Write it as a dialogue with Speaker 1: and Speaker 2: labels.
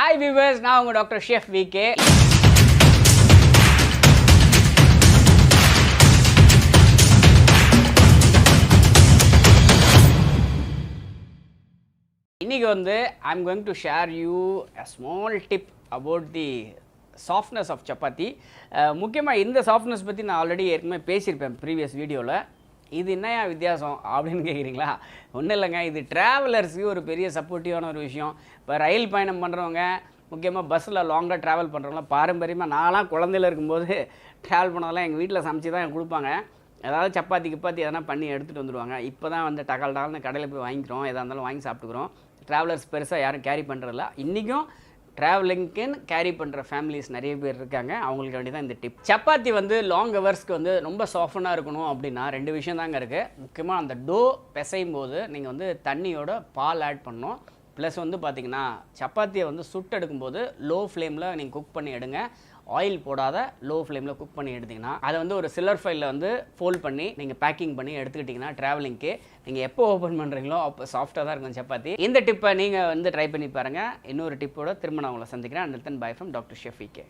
Speaker 1: Hi viewers, நான் உங்க doctor chef VK. இன்னைக்கு வந்து I'm going to share you a small tip about the softness of chapati. முக்கியமாக இந்த சாஃப்ட்னஸ் பற்றி நான் ஆல்ரெடி ஏற்கனவே பேசியிருப்பேன் ப்ரீவியஸ் வீடியோவில். இது என்னையா வித்தியாசம் அப்படின்னு கேட்குறீங்களா? ஒன்றும் இல்லைங்க, இது ட்ராவலர்ஸுக்கு ஒரு பெரிய சப்போர்ட்டிவான ஒரு விஷயம். இப்போ ரயில் பயணம் பண்ணுறவங்க, முக்கியமாக பஸ்ஸில் லாங்காக ட்ராவல் பண்ணுறவங்களாம் பாரம்பரியமாக நான்லாம் குழந்தையில இருக்கும்போது ட்ராவல் பண்ணதெல்லாம் எங்கள் வீட்டில் சமைச்சு தான் கொடுப்பாங்க. ஏதாவது சப்பாத்தி கிப்பாத்தி எதனா பண்ணி எடுத்துகிட்டு வந்துடுவாங்க. இப்போ தான் வந்து டகால்னு கடையில் போய் வாங்கிக்கிறோம், எதாக இருந்தாலும் வாங்கி சாப்பிட்டுக்கிறோம். ட்ராவலர்ஸ் பெருசாக யாரும் கேரி பண்ணுறதில்ல. இன்றைக்கும் ட்ராவலிங்க்குன்னு கேரி பண்ணுற ஃபேமிலிஸ் நிறைய பேர் இருக்காங்க. அவங்களுக்கு வேண்டி தான் இந்த டிப். சப்பாத்தி வந்து லாங் ஹவர்ஸ்க்கு வந்து ரொம்ப சாஃப்டனாக இருக்கணும் அப்படின்னா ரெண்டு விஷயம் தாங்க இருக்குது. முக்கியமாக அந்த டோ பிசையும் போது நீங்கள் வந்து தண்ணியோட பால் ஆட் பண்ணணும். ப்ளஸ் வந்து பார்த்திங்கன்னா சப்பாத்தியை வந்து சுட்டெடுக்கும்போது லோ ஃப்ளேமில் நீங்கள் குக் பண்ணி எடுங்க. ஆயில் போடாத லோ ஃப்ளேமில் குக் பண்ணி எடுத்திங்கன்னா அதை வந்து ஒரு சில்லர் ஃபைலில் வந்து ஃபோல்ட் பண்ணி நீங்கள் பேக்கிங் பண்ணி எடுத்துக்கிட்டிங்கன்னா ட்ராவலிங்க்கு நீங்கள் எப்போ ஓப்பன் பண்ணுறீங்களோ அப்போ சாஃப்டாக தான் இருக்கும் சப்பாத்தி. இந்த டிப்பை நீங்கள் வந்து ட்ரை பண்ணி பாருங்கள். இன்னொரு டிப்போட திரும்ப நான் உங்களை சந்திக்கிறேன். And then bye from doctor chef VK.